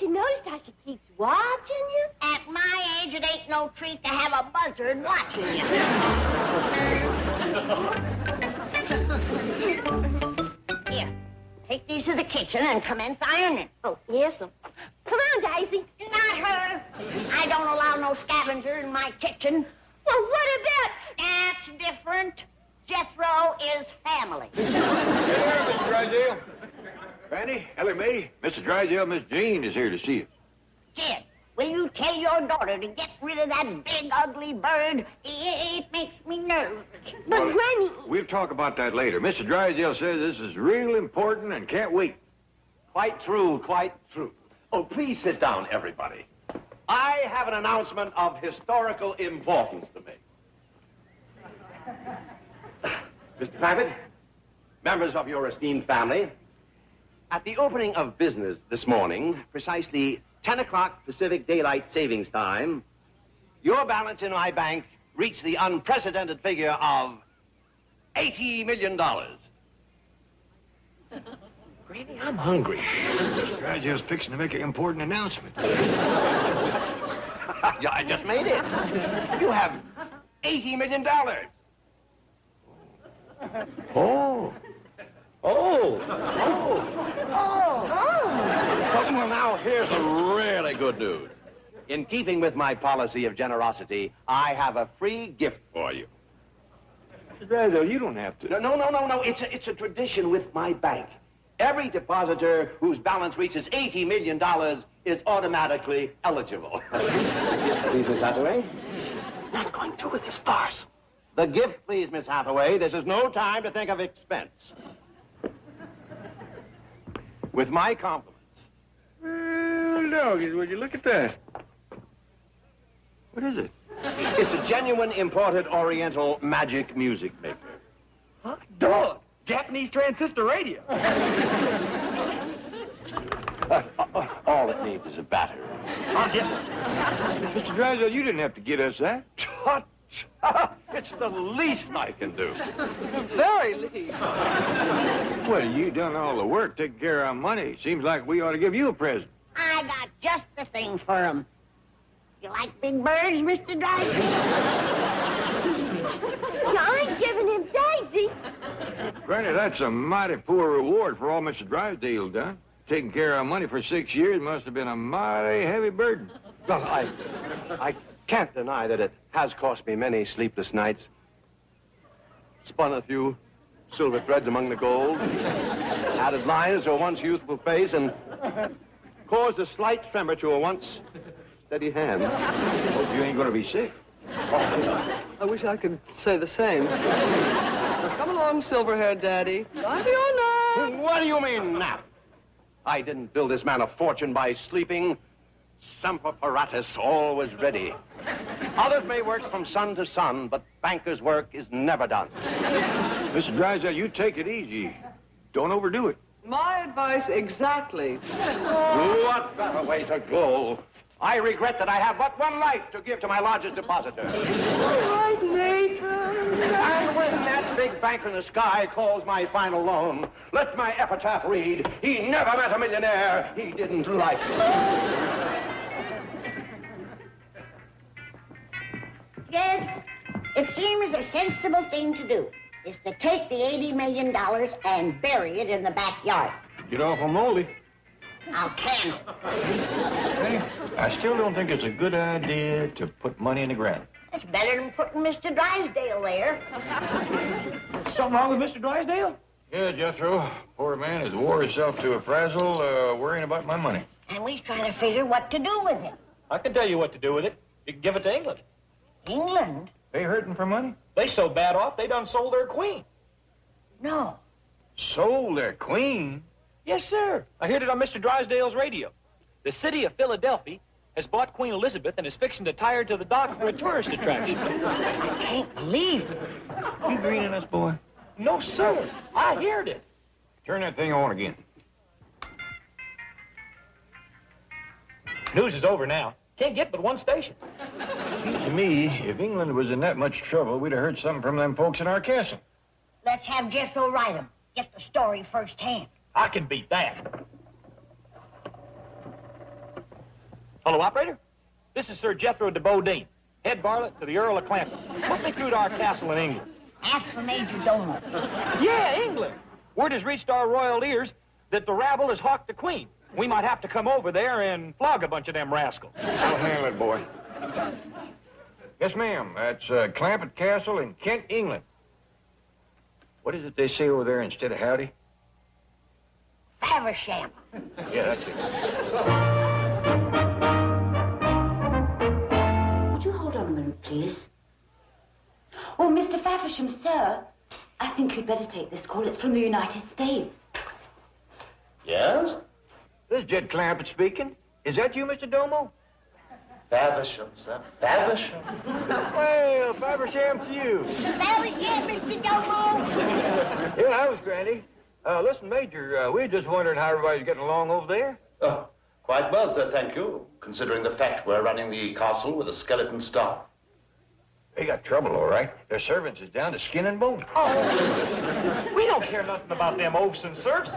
you notice how she keeps watching you? At my age, it ain't no treat to have a buzzard watching you. Here, take these to the kitchen and commence ironing. Oh, yes, Come on, Daisy. Not her. I don't allow no scavenger in my kitchen. Well, what about... That's different. Jethro is family. Hey there, Mr. Drysdale. Randy, Ellie Mae, Mr. Drysdale, Miss Jean is here to see you. Jed, will you tell your daughter to get rid of that big, ugly bird? It makes me nervous. But, Granny... We'll talk about that later. Mr. Drysdale says this is real important and can't wait. Quite true, quite true. Oh, please sit down, everybody. I have an announcement of historical importance to make. Mr. Pavitt, members of your esteemed family, at the opening of business this morning, precisely 10 o'clock Pacific Daylight Savings Time, your balance in my bank reached the unprecedented figure of $80 million. Granny, I'm hungry. Mr. Drysdale's fixing to make an important announcement. Yeah, I just made it. You have $80 million. Oh. Well, now, here's the really good news. In keeping with my policy of generosity, I have a free gift for you. Mr. Drysdale, you don't have to. No. It's a tradition with my bank. Every depositor whose balance reaches $80 million is automatically eligible. Please, Miss Hathaway. Not going through with this farce. The gift, please, Miss Hathaway. This is no time to think of expense. With my compliments. Well, doggies, would you look at that? What is it? It's a genuine imported Oriental magic music maker. Huh? Dog! Japanese transistor radio. All it needs is a battery. I'll get one. Mr. Drysdale, you didn't have to get us that. Tut! It's the least I can do. The very least. Well, you done all the work, taking care of our money. Seems like we ought to give you a present. I got just the thing for him. You like big birds, Mr. Drysdale? Now, I ain't giving him Daisy. Granny, that's a mighty poor reward for all Mr. Drysdale done. Taking care of our money for 6 years must have been a mighty heavy burden. Well, I can't deny that it has cost me many sleepless nights. Spun a few silver threads among the gold, added lines to a once youthful face, and caused a slight tremor to a once steady hand. Hope you ain't gonna be sick. I wish I could say the same. Come along, silver-haired daddy. I'm your nap. What do you mean, nap? I didn't build this man a fortune by sleeping. Semper paratus, always ready. Others may work from sun to sun, but bankers' work is never done. Mr. Drysdale, you take it easy. Don't overdo it. My advice exactly. What better way to go? I regret that I have but one life to give to my largest depositor. All right, Nathan. And when that big banker in the sky calls my final loan, let my epitaph read, he never met a millionaire he didn't like. Yes, it seems a sensible thing to do is to take the $80 million and bury it in the backyard. Get off on Moldy. I'll can. Hey, I still don't think it's a good idea to put money in the ground. It's better than putting Mr. Drysdale there. Something wrong with Mr. Drysdale? Yeah, Jethro. Poor man has wore himself to a frazzle worrying about my money. And we're trying to figure what to do with it. I can tell you what to do with it. You can give it to England. England? They hurting for money? They so bad off, they done sold their queen. No. Sold their queen? Yes, sir. I heard it on Mr. Drysdale's radio. The city of Philadelphia has bought Queen Elizabeth and is fixing to tie her to the dock for a tourist attraction. I can't believe it. You greening us, boy? No, sir. I heard it. Turn that thing on again. News is over now. Can't get but one station. Seems to me, if England was in that much trouble, we'd have heard something from them folks in our castle. Let's have Jethro write him. Get the story firsthand. I can beat that. Hello, operator. This is Sir Jethro de Bodine, head varlet to the Earl of Clampett. Put me through to our castle in England. Ask for Major Domo. Yeah, England. Word has reached our royal ears that the rabble has hawked the Queen. We might have to come over there and flog a bunch of them rascals. I'll handle it, boy. Yes, ma'am. That's Clampett Castle in Kent, England. What is it they say over there instead of howdy? Faversham. Yeah, that's it. Would you hold on a minute, please? Oh, Mr. Faversham, sir. I think you'd better take this call. It's from the United States. Yes? This is Jed Clampett speaking. Is that you, Mr. Domo? Faversham, sir. Faversham. Well, Faversham to you. Faversham, Mr. Domo. Yeah, I was, Granny. Listen, Major, we were just wondering how everybody's getting along over there. Oh, quite well, sir, thank you. Considering the fact we're running the castle with a skeleton staff. They got trouble, all right. Their servants is down to skin and bone. We don't care nothing about them oafs and serfs.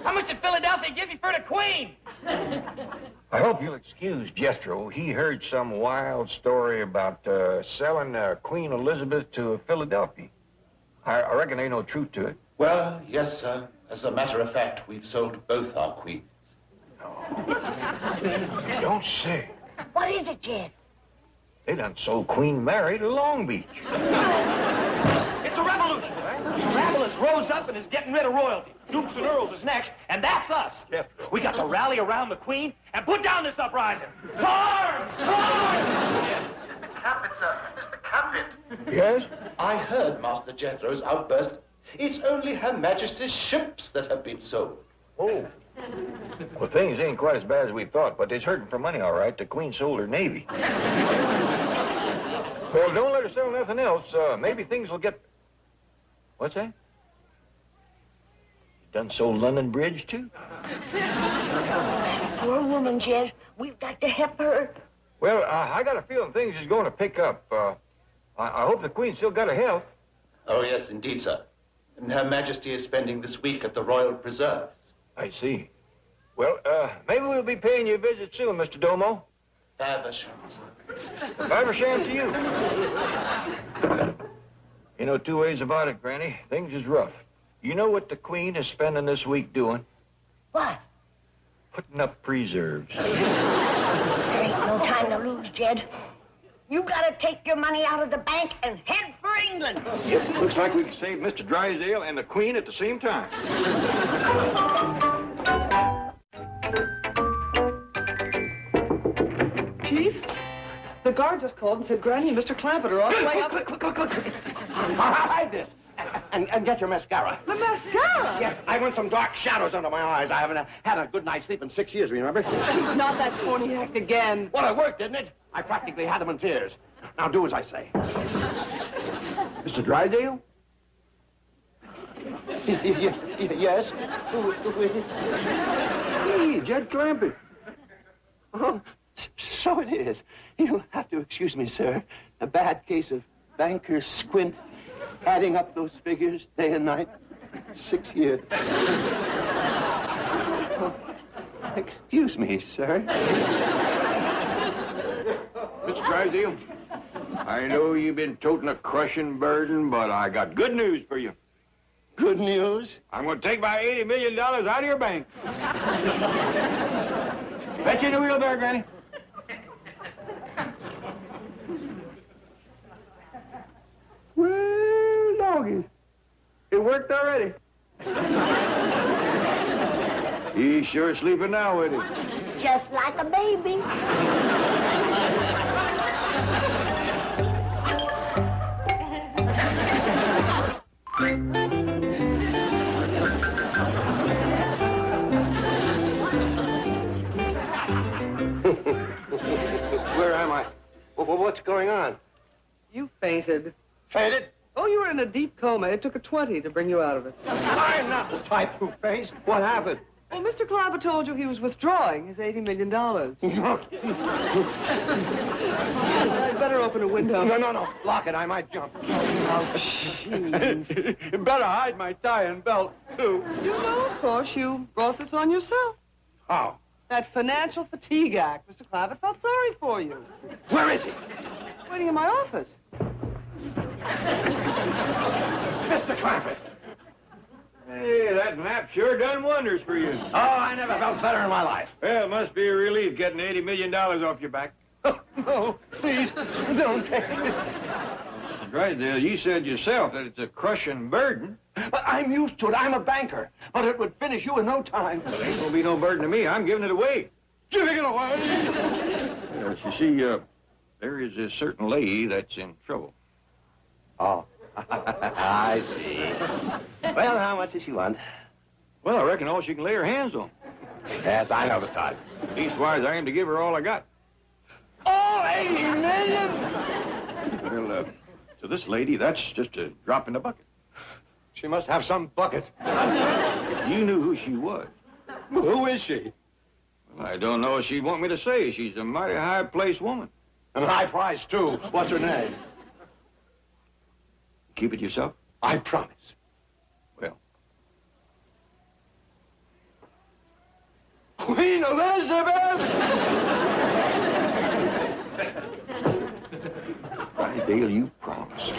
How much did Philadelphia give you for the Queen? I hope you'll excuse Jethro. He heard some wild story about selling Queen Elizabeth to Philadelphia. I reckon ain't no truth to it. Well, yes, sir. As a matter of fact, we've sold both our queens. Don't say. What is it, Jed? They done sold Queen Mary to Long Beach. It's a revolution, right? The rabble has rose up and is getting rid of royalty. Dukes and earls is next, and that's us. Jethro. We got to rally around the Queen and put down this uprising. To arms! To arms! Mr. Clampett, sir. Mr. Clampett. Yes? I heard Master Jethro's outburst. It's only Her Majesty's ships that have been sold. Oh. Well, things ain't quite as bad as we thought, but they's hurting for money, all right. The Queen sold her Navy. Well, don't let her sell nothing else. Maybe things will get... What's that? You done sold London Bridge, too? Poor woman, Jed. We've got to help her. Well, I got a feeling things is going to pick up. I hope the Queen still got her health. Oh, yes, indeed, sir. And Her Majesty is spending this week at the Royal Preserves. I see. Well, maybe we'll be paying you a visit soon, Mr. Domo. Faversham, sir. Faversham to you. You know, two ways about it, Granny. Things is rough. You know what the Queen is spending this week doing? What? Putting up preserves. There ain't no time to lose, Jed. You gotta take your money out of the bank and head for England. Yep, looks like we can save Mr. Drysdale and the Queen at the same time. Chief, the guard just called and said Granny and Mr. Clampett are on the way up. Quick. Hide this. And get your mascara. The mascara? Yes, I want some dark shadows under my eyes. I haven't had a good night's sleep in 6 years, remember? Chief, not that phony act again. Well, it worked, didn't it? I practically had them in tears. Now do as I say. Mr. Drysdale? Yes? Who is it? Hey, Jed Clampett. Oh, so it is. You'll have to excuse me, sir. A bad case of banker's squint, adding up those figures day and night. 6 years. Oh, excuse me, sir. Mr. Drysdale, I know you've been toting a crushing burden, but I got good news for you. Good news? I'm going to take my $80 million out of your bank. Bet you in the wheelbarrow, Granny. Well, doggy, it worked already. He's sure sleeping now, isn't he? Just like a baby. Where am I? What's going on? You fainted. Fainted? Oh, you were in a deep coma. It took a 20 to bring you out of it. I'm not the type who faints. What happened? Well, Mr. Clampett told you he was withdrawing his $80 million. I'd better open a window. No. Lock it. I might jump. Oh, gee. Better hide my tie and belt, too. You know, of course, you brought this on yourself. How? That financial fatigue act, Mr. Clampett felt sorry for you. Where is he? Waiting in my office. Mr. Clampett. Hey, that nap sure done wonders for you. Oh, I never felt better in my life. Well, it must be a relief getting $80 million off your back. No, please, don't take it. Mr. Drysdale, you said yourself that it's a crushing burden. But I'm used to it. I'm a banker. But it would finish you in no time. Well, it ain't gonna be no burden to me. I'm giving it away. Giving it away? Yes, you see, there is a certain lady that's in trouble. Oh, I see. Well, how much does she want? Well, I reckon all she can lay her hands on. Yes, I know the type. Leastwise, I aim to give her all I got. Oh, 80 million! Well, to this lady, that's just a drop in the bucket. She must have some bucket. If you knew who she was. Who is she? Well, I don't know if she'd want me to say. She's a mighty high-placed woman. And high price, too. What's her name? Keep it yourself? I promise. Well. Queen Elizabeth! Drysdale, you promise.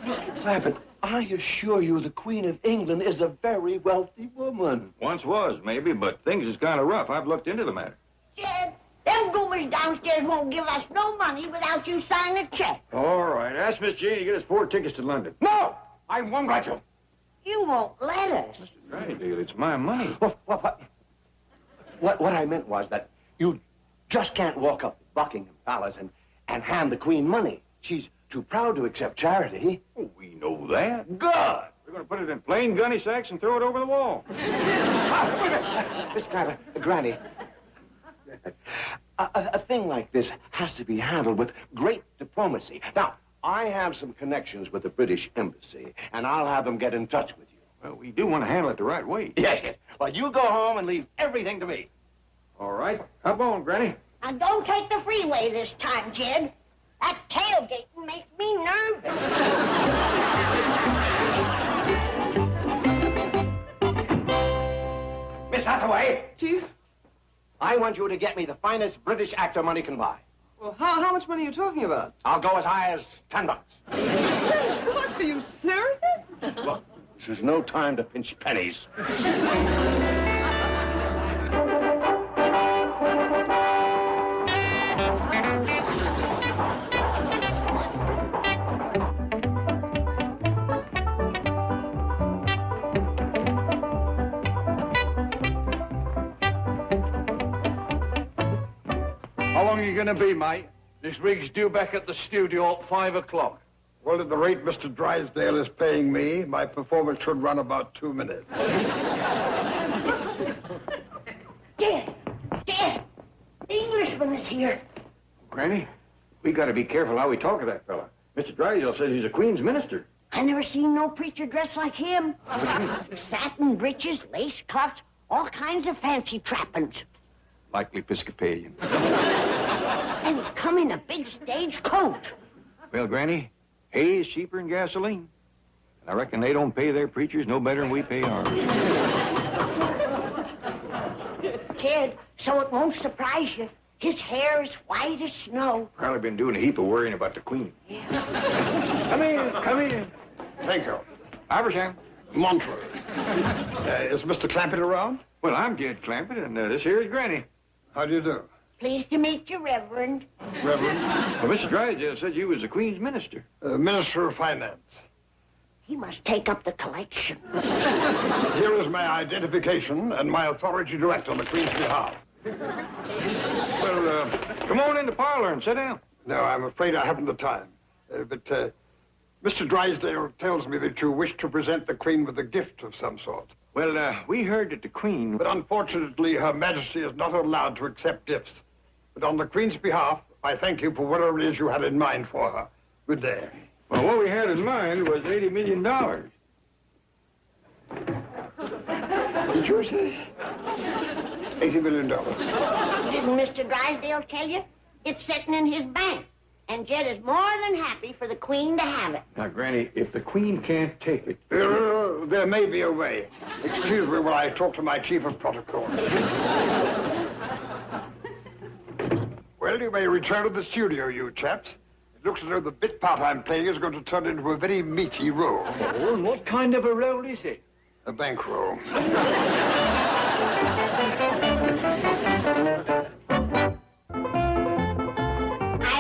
Mr. Clampett, I assure you the Queen of England is a very wealthy woman. Once was, maybe, but things is kind of rough. I've looked into the matter. Jed, them goobers downstairs won't give us no money without you signing a check. All right. Ask Miss Jane to get us 4 tickets to London. No! I won't let you. You won't let us. Mr. Drysdale, it's my money. What I meant was that you just can't walk up to Buckingham Palace and hand the Queen money. She's too proud to accept charity. Oh, we know that. Good! We're going to put it in plain gunny sacks and throw it over the wall. Miss Clampett, Granny, a thing like this has to be handled with great diplomacy. Now, I have some connections with the British Embassy, and I'll have them get in touch with you. Well, we do want to handle it the right way. Yes. Well, you go home and leave everything to me. All right. Hop on, Granny. Now, don't take the freeway this time, Jed. That tailgating makes me nervous. Miss Hathaway, Chief? I want you to get me the finest British actor money can buy. Well, how much money are you talking about? I'll go as high as $10. $10? Are you serious? Look, this is no time to pinch pennies. How long are you going to be, mate? This rig's due back at the studio at 5 o'clock. Well, at the rate Mr. Drysdale is paying me, my performance should run about 2 minutes. Jed, the Englishman is here. Granny, we got to be careful how we talk to that fella. Mr. Drysdale says he's a Queen's minister. I never seen no preacher dressed like him. Satin breeches, lace cuffs, all kinds of fancy trappings. Likely Episcopalian. And he come in a big stage coat. Well, Granny, hay is cheaper than gasoline. And I reckon they don't pay their preachers no better than we pay ours. Jed, so it won't surprise you. His hair is white as snow. Probably been doing a heap of worrying about the Queen. Yeah. Come in, come in. Thank you. Iversham. Montrose. Is Mr. Clampett around? Well, I'm Jed Clampett, and this here is Granny. How do you do? Pleased to meet you, Reverend. Reverend? Well, Mr. Drysdale said you was the Queen's minister. Minister of Finance. He must take up the collection. Here is my identification and my authority to act on the Queen's behalf. Well, come on in the parlor and sit down. No, I'm afraid I haven't the time. But Mr. Drysdale tells me that you wish to present the Queen with a gift of some sort. Well, we heard that the Queen... But unfortunately, Her Majesty is not allowed to accept gifts. But on the Queen's behalf, I thank you for whatever it is you had in mind for her. Good day. Well, what we had in mind was $80 million. Did you say? $80 million. Didn't Mr. Drysdale tell you? It's sitting in his bank. And Jed is more than happy for the Queen to have it. Now, Granny, if the Queen can't take it... There may be a way. Excuse me while I talk to my chief of protocol. Well, you may return to the studio, you chaps. It looks as though the bit part I'm playing is going to turn into a very meaty role. Oh, and what kind of a role is it? A bankroll. I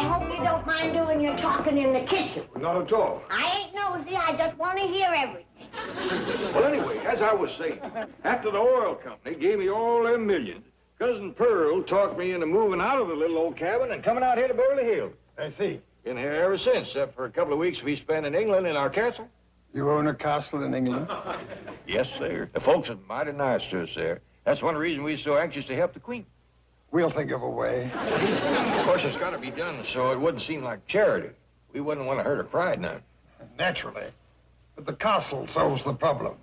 hope you don't mind doing your talking in the kitchen. Not at all. I ain't nosy. I just want to hear everything. Well, anyway, as I was saying, after the oil company gave me all them millions, Cousin Pearl talked me into moving out of the little old cabin and coming out here to Beverly Hills. I see. Been here ever since, except for a couple of weeks we spent in England in our castle. You own a castle in England? Yes, sir. The folks are mighty nice to us there. That's one reason we're so anxious to help the Queen. We'll think of a way. Of course, it's got to be done so it wouldn't seem like charity. We wouldn't want to hurt her pride none. Naturally. But the castle solves the problem.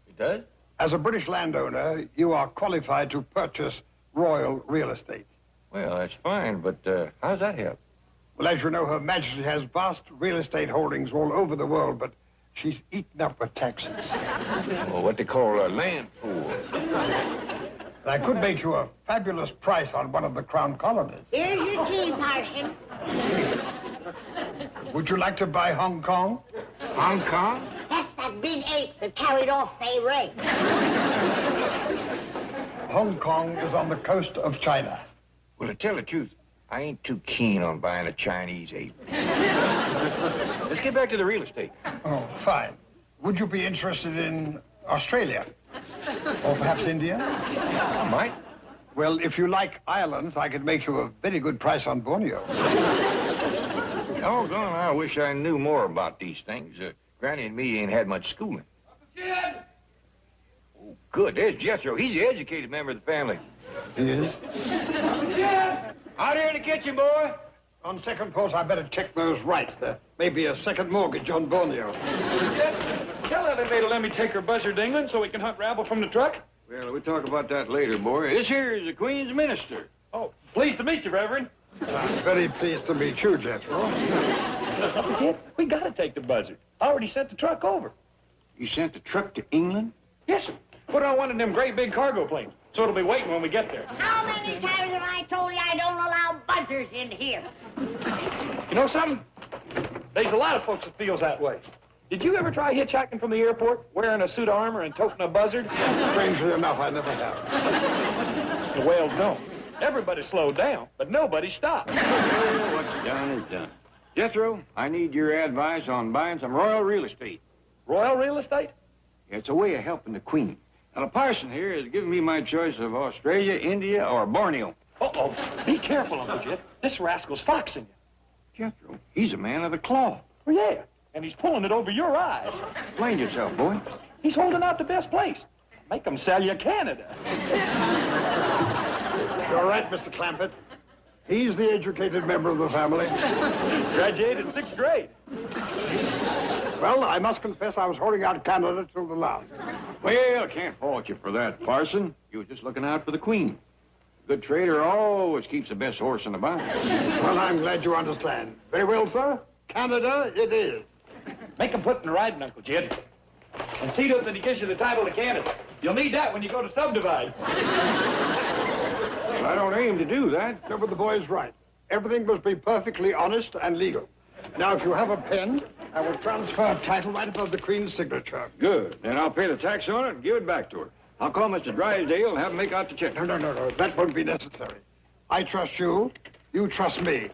It does? As a British landowner, you are qualified to purchase royal real estate. Well, that's fine, but how's that help? Well, as you know, Her Majesty has vast real estate holdings all over the world, but she's eaten up with taxes. Well, what they call a land pool. And I could make you a fabulous price on one of the Crown colonies. Here's your tea, Parson. Would you like to buy Hong Kong? Hong Kong? That's that big ape that carried off Fay Ray. Hong Kong is on the coast of China. Well, to tell the truth, I ain't too keen on buying a Chinese ape. Let's get back to the real estate. Oh, fine. Would you be interested in Australia? Or perhaps India? I might. Well, if you like islands, I could make you a very good price on Borneo. Doggone, I wish I knew more about these things. Granny and me ain't had much schooling. Oh, good. There's Jethro. He's the educated member of the family. He is? Out here in the kitchen, boy. On second thoughts, I better check those rights. There may be a second mortgage on Borneo. Tell that lady to let me take her buzzard to England so we can hunt rabble from the truck. Well, we'll talk about that later, boy. This here is the Queen's minister. Oh, pleased to meet you, Reverend. I'm very pleased to meet you, Jethro. But yet, we gotta take the buzzard. I already sent the truck over. You sent the truck to England? Yes, sir. Put on one of them great big cargo planes, so it'll be waiting when we get there. How many times have I told you I don't allow buzzers in here? You know something? There's a lot of folks that feels that way. Did you ever try hitchhiking from the airport, wearing a suit of armor and toting a buzzard? Strangely enough, I never have. The whales don't. Everybody slowed down, but nobody stopped. Oh, what's done is done. Jethro, I need your advice on buying some royal real estate. Royal real estate? It's a way of helping the Queen. Now, the parson here has given me my choice of Australia, India, or Borneo. Uh-oh. Be careful, Uncle Jed. This rascal's foxing you. Jethro, he's a man of the cloth. Oh, yeah. And he's pulling it over your eyes. Explain yourself, boy. He's holding out the best place. Make him sell you Canada. You're right, Mr. Clampett. He's the educated member of the family. Graduated in 6th grade. Well, I must confess I was holding out Canada till the last. Well, I can't fault you for that, parson. You were just looking out for the Queen. Good trader always keeps the best horse in the barn. Well, I'm glad you understand. Very well, sir. Canada it is. Make him put in the riding, Uncle Jed. And see to it that he gives you the title to Canada. You'll need that when you go to subdivide. Well, I don't aim to do that. No, but the boy's right. Everything must be perfectly honest and legal. Now, if you have a pen, I will transfer title right above the Queen's signature. Good. Then I'll pay the tax on it and give it back to her. I'll call Mr. Drysdale and have him make out the check. No. That won't be necessary. I trust you. You trust me.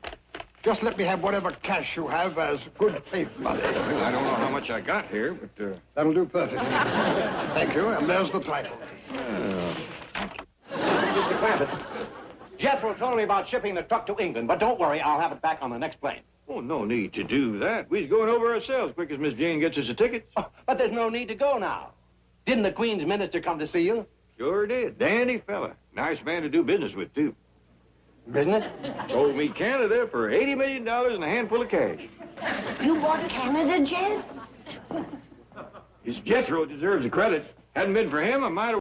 Just let me have whatever cash you have as good faith money. Well, I don't know how much I got here, but... That'll do perfectly. Thank you, and there's the title. Mr. Clampett, Jethro told me about shipping the truck to England, but don't worry, I'll have it back on the next plane. Oh, no need to do that. We's going over ourselves quick as Miss Jane gets us a ticket. Oh, but there's no need to go now. Didn't the Queen's minister come to see you? Sure did. Dandy fella. Nice man to do business with, too. Business? Sold me Canada for $80 million and a handful of cash. You bought Canada, Jed? His Jethro deserves the credit. Hadn't been for him, I might have...